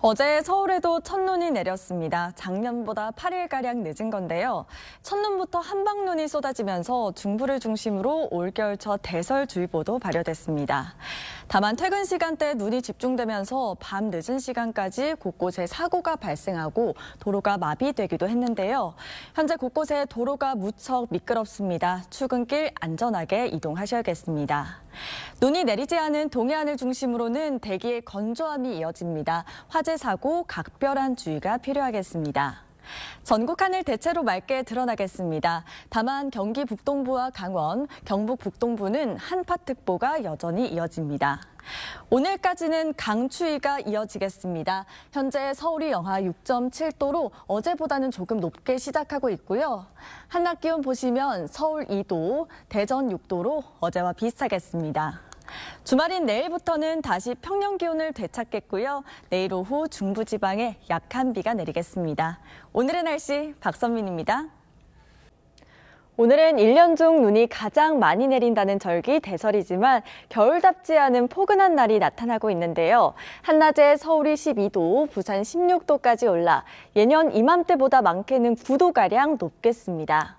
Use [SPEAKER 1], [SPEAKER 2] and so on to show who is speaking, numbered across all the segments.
[SPEAKER 1] 어제 서울에도 첫눈이 내렸습니다. 작년보다 8일가량 늦은 건데요. 첫눈부터 한방눈이 쏟아지면서 중부를 중심으로 올겨울 첫 대설주의보도 발효됐습니다. 다만 퇴근 시간대 눈이 집중되면서 밤 늦은 시간까지 곳곳에 사고가 발생하고 도로가 마비되기도 했는데요. 현재 곳곳에 도로가 무척 미끄럽습니다. 출근길 안전하게 이동하셔야겠습니다. 눈이 내리지 않은 동해안을 중심으로는 대기의 건조함이 이어집니다. 화재 사고 각별한 주의가 필요하겠습니다. 전국 하늘 대체로 맑게 드러나겠습니다. 다만 경기 북동부와 강원, 경북 북동부는 한파특보가 여전히 이어집니다. 오늘까지는 강추위가 이어지겠습니다. 현재 서울이 영하 6.7도로 어제보다는 조금 높게 시작하고 있고요. 한낮 기온 보시면 서울 2도, 대전 6도로 어제와 비슷하겠습니다. 주말인 내일부터는 다시 평년 기온을 되찾겠고요. 내일 오후 중부지방에 약한 비가 내리겠습니다. 오늘의 날씨 박선민입니다. 오늘은 1년 중 눈이 가장 많이 내린다는 절기 대설이지만 겨울답지 않은 포근한 날이 나타나고 있는데요. 한낮에 서울이 12도, 부산 16도까지 올라 예년 이맘때보다 많게는 9도가량 높겠습니다.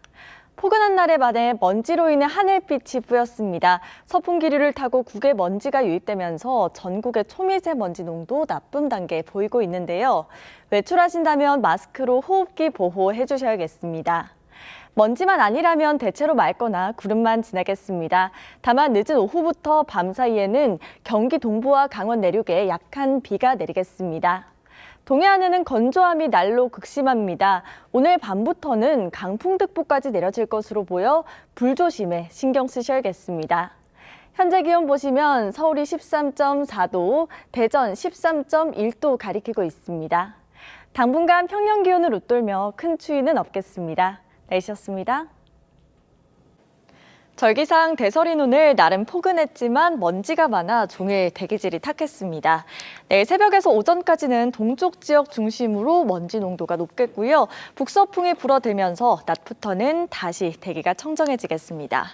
[SPEAKER 1] 포근한 날에 반해 먼지로 인해 하늘빛이 뿌였습니다. 서풍기류를 타고 국외 먼지가 유입되면서 전국의 초미세먼지 농도 나쁨 단계에 보이고 있는데요. 외출하신다면 마스크로 호흡기 보호해 주셔야겠습니다. 먼지만 아니라면 대체로 맑거나 구름만 지나겠습니다. 다만 늦은 오후부터 밤 사이에는 경기 동부와 강원 내륙에 약한 비가 내리겠습니다. 동해안에는 건조함이 날로 극심합니다. 오늘 밤부터는 강풍특보까지 내려질 것으로 보여 불조심에 신경 쓰셔야겠습니다. 현재 기온 보시면 서울이 13.4도, 대전 13.1도 가리키고 있습니다. 당분간 평년 기온을 웃돌며 큰 추위는 없겠습니다. 날씨였습니다. 절기상 대설인 오늘 나름 포근했지만 먼지가 많아 종일 대기질이 탁했습니다. 내일 새벽에서 오전까지는 동쪽 지역 중심으로 먼지 농도가 높겠고요. 북서풍이 불어들면서 낮부터는 다시 대기가 청정해지겠습니다.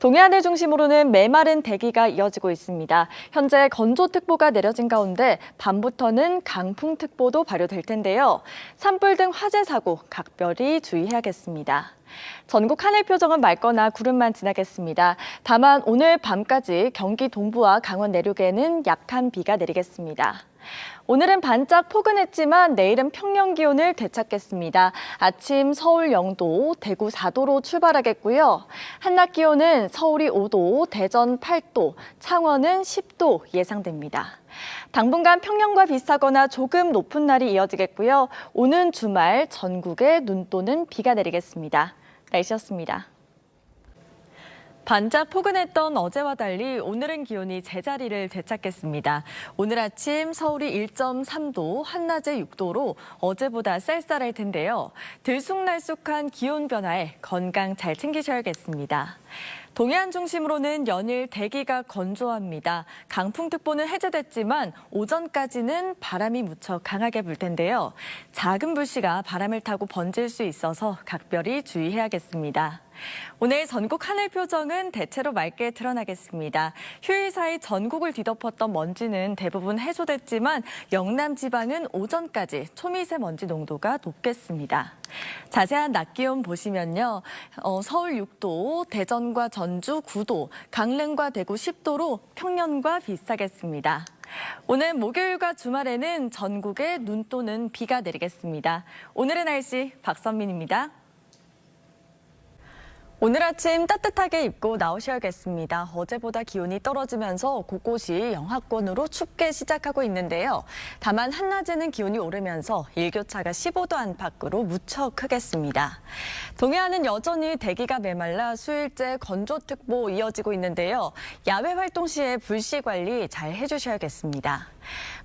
[SPEAKER 1] 동해안을 중심으로는 메마른 대기가 이어지고 있습니다. 현재 건조특보가 내려진 가운데 밤부터는 강풍특보도 발효될 텐데요. 산불 등 화재 사고 각별히 주의해야겠습니다. 전국 하늘 표정은 맑거나 구름만 지나겠습니다. 다만 오늘 밤까지 경기 동부와 강원 내륙에는 약한 비가 내리겠습니다. 오늘은 반짝 포근했지만 내일은 평년 기온을 되찾겠습니다. 아침 서울 0도, 대구 4도로 출발하겠고요. 한낮 기온은 서울이 5도, 대전 8도, 창원은 10도 예상됩니다. 당분간 평년과 비슷하거나 조금 높은 날이 이어지겠고요. 오는 주말 전국에 눈 또는 비가 내리겠습니다. 날씨였습니다. 반짝 포근했던 어제와 달리 오늘은 기온이 제자리를 되찾겠습니다. 오늘 아침 서울이 1.3도, 한낮에 6도로 어제보다 쌀쌀할 텐데요. 들쑥날쑥한 기온 변화에 건강 잘 챙기셔야겠습니다. 동해안 중심으로는 연일 대기가 건조합니다. 강풍특보는 해제됐지만 오전까지는 바람이 무척 강하게 불 텐데요. 작은 불씨가 바람을 타고 번질 수 있어서 각별히 주의해야겠습니다. 오늘 전국 하늘 표정은 대체로 맑게 드러나겠습니다. 휴일 사이 전국을 뒤덮었던 먼지는 대부분 해소됐지만 영남 지방은 오전까지 초미세먼지 농도가 높겠습니다. 자세한 낮 기온 보시면요. 서울 6도, 대전과 전주 9도, 강릉과 대구 10도로 평년과 비슷하겠습니다. 오늘 목요일과 주말에는 전국에 눈 또는 비가 내리겠습니다. 오늘의 날씨 박선민입니다. 오늘 아침 따뜻하게 입고 나오셔야겠습니다. 어제보다 기온이 떨어지면서 곳곳이 영하권으로 춥게 시작하고 있는데요. 다만 한낮에는 기온이 오르면서 일교차가 15도 안팎으로 무척 크겠습니다. 동해안은 여전히 대기가 메말라 수일째 건조특보 이어지고 있는데요. 야외 활동 시에 불씨 관리 잘 해주셔야겠습니다.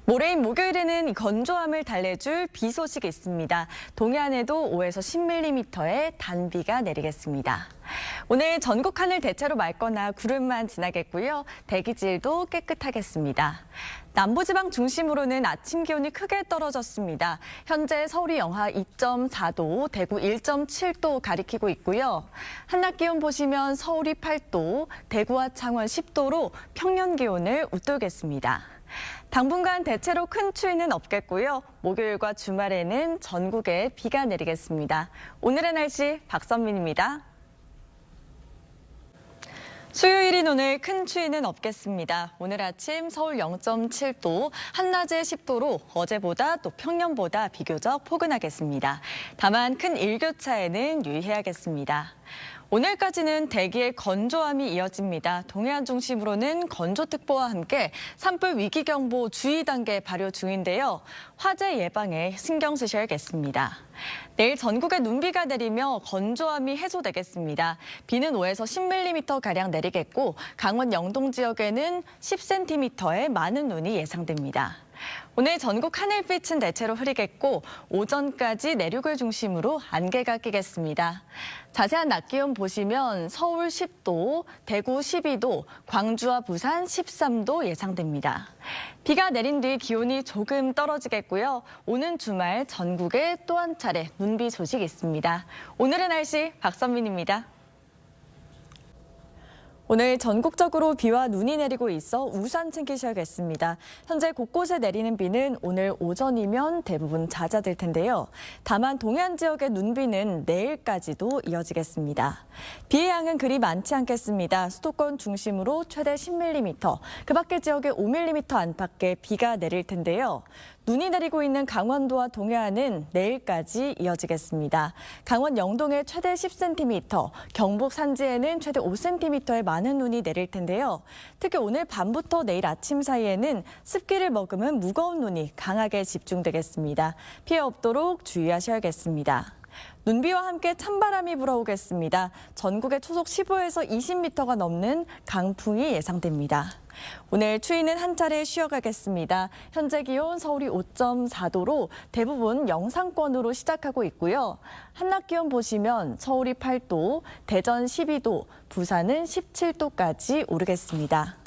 [SPEAKER 1] 모레인 목요일에는 건조함을 달래줄 비 소식이 있습니다. 동해안에도 5에서 10mm의 단비가 내리겠습니다. 오늘 전국 하늘 대체로 맑거나 구름만 지나겠고요. 대기질도 깨끗하겠습니다. 남부지방 중심으로는 아침 기온이 크게 떨어졌습니다. 현재 서울이 영하 2.4도, 대구 1.7도 가리키고 있고요. 한낮 기온 보시면 서울이 8도, 대구와 창원 10도로 평년 기온을 웃돌겠습니다. 당분간 대체로 큰 추위는 없겠고요. 목요일과 주말에는 전국에 비가 내리겠습니다. 오늘의 날씨 박선민입니다. 수요일인 오늘 큰 추위는 없겠습니다. 오늘 아침 서울 0.7도, 한낮에 10도로 어제보다 또 평년보다 비교적 포근하겠습니다. 다만 큰 일교차에는 유의해야겠습니다. 오늘까지는 대기의 건조함이 이어집니다. 동해안 중심으로는 건조특보와 함께 산불 위기경보 주의 단계 발효 중인데요. 화재 예방에 신경 쓰셔야겠습니다. 내일 전국에 눈비가 내리며 건조함이 해소되겠습니다. 비는 5에서 10mm가량 내리겠고 강원 영동 지역에는 10cm의 많은 눈이 예상됩니다. 오늘 전국 하늘빛은 대체로 흐리겠고 오전까지 내륙을 중심으로 안개가 끼겠습니다. 자세한 낮 기온 보시면 서울 10도, 대구 12도, 광주와 부산 13도 예상됩니다. 비가 내린 뒤 기온이 조금 떨어지겠고요. 오는 주말 전국에 또 한 차례 눈비 소식이 있습니다. 오늘의 날씨 박선민입니다. 오늘 전국적으로 비와 눈이 내리고 있어 우산 챙기셔야겠습니다. 현재 곳곳에 내리는 비는 오늘 오전이면 대부분 잦아들 텐데요. 다만 동해안 지역의 눈비는 내일까지도 이어지겠습니다. 비의 양은 그리 많지 않겠습니다. 수도권 중심으로 최대 10mm, 그 밖의 지역에 5mm 안팎의 비가 내릴 텐데요. 눈이 내리고 있는 강원도와 동해안은 내일까지 이어지겠습니다. 강원 영동에 최대 10cm, 경북 산지에는 최대 5cm의 많은 눈이 내릴 텐데요. 특히 오늘 밤부터 내일 아침 사이에는 습기를 머금은 무거운 눈이 강하게 집중되겠습니다. 피해 없도록 주의하셔야겠습니다. 눈비와 함께 찬바람이 불어오겠습니다. 전국에 초속 15에서 20m가 넘는 강풍이 예상됩니다. 오늘 추위는 한 차례 쉬어가겠습니다. 현재 기온 서울이 5.4도로 대부분 영상권으로 시작하고 있고요. 한낮 기온 보시면 서울이 8도, 대전 12도, 부산은 17도까지 오르겠습니다.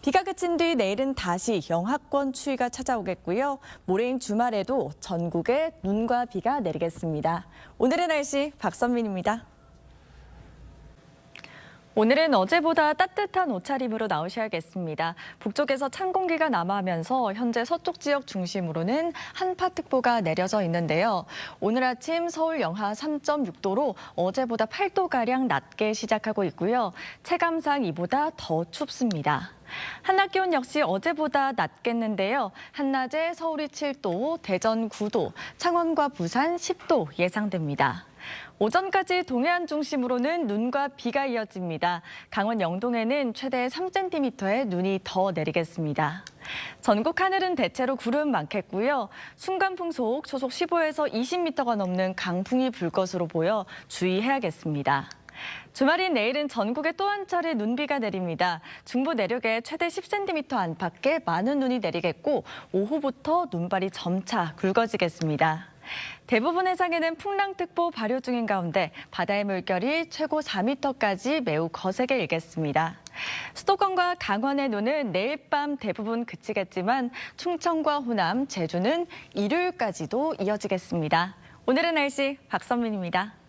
[SPEAKER 1] 비가 그친 뒤 내일은 다시 영하권 추위가 찾아오겠고요. 모레인 주말에도 전국에 눈과 비가 내리겠습니다. 오늘의 날씨 박선민입니다. 오늘은 어제보다 따뜻한 옷차림으로 나오셔야겠습니다. 북쪽에서 찬 공기가 남하면서 현재 서쪽 지역 중심으로는 한파특보가 내려져 있는데요. 오늘 아침 서울 영하 3.6도로 어제보다 8도가량 낮게 시작하고 있고요. 체감상 이보다 더 춥습니다. 한낮 기온 역시 어제보다 낮겠는데요. 한낮에 서울이 7도, 대전 9도, 창원과 부산 10도 예상됩니다. 오전까지 동해안 중심으로는 눈과 비가 이어집니다. 강원 영동에는 최대 3cm의 눈이 더 내리겠습니다. 전국 하늘은 대체로 구름 많겠고요. 순간 풍속 초속 15에서 20m가 넘는 강풍이 불 것으로 보여 주의해야겠습니다. 주말인 내일은 전국에 또 한 차례 눈비가 내립니다. 중부 내륙에 최대 10cm 안팎의 많은 눈이 내리겠고 오후부터 눈발이 점차 굵어지겠습니다. 대부분 해상에는 풍랑특보 발효 중인 가운데 바다의 물결이 최고 4m까지 매우 거세게 일겠습니다. 수도권과 강원의 눈은 내일 밤 대부분 그치겠지만 충청과 호남, 제주는 일요일까지도 이어지겠습니다. 오늘의 날씨 박선민입니다.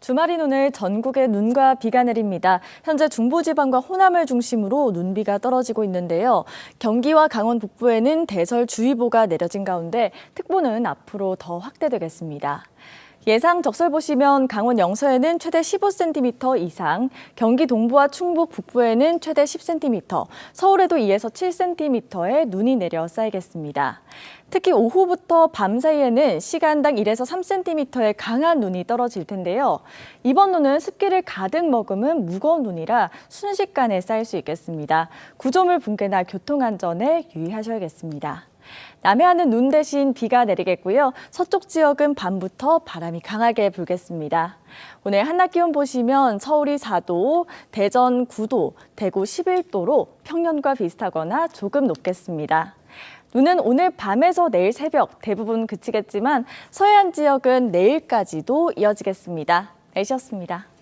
[SPEAKER 1] 주말인 오늘 전국에 눈과 비가 내립니다. 현재 중부지방과 호남을 중심으로 눈비가 떨어지고 있는데요. 경기와 강원 북부에는 대설주의보가 내려진 가운데 특보는 앞으로 더 확대되겠습니다. 예상 적설 보시면 강원 영서에는 최대 15cm 이상, 경기 동부와 충북 북부에는 최대 10cm, 서울에도 2에서 7cm의 눈이 내려 쌓이겠습니다. 특히 오후부터 밤 사이에는 시간당 1에서 3cm의 강한 눈이 떨어질 텐데요. 이번 눈은 습기를 가득 머금은 무거운 눈이라 순식간에 쌓일 수 있겠습니다. 구조물 붕괴나 교통안전에 유의하셔야겠습니다. 남해안은 눈 대신 비가 내리겠고요. 서쪽 지역은 밤부터 바람이 강하게 불겠습니다. 오늘 한낮 기온 보시면 서울이 4도, 대전 9도, 대구 11도로 평년과 비슷하거나 조금 높겠습니다. 눈은 오늘 밤에서 내일 새벽 대부분 그치겠지만 서해안 지역은 내일까지도 이어지겠습니다. 날씨였습니다.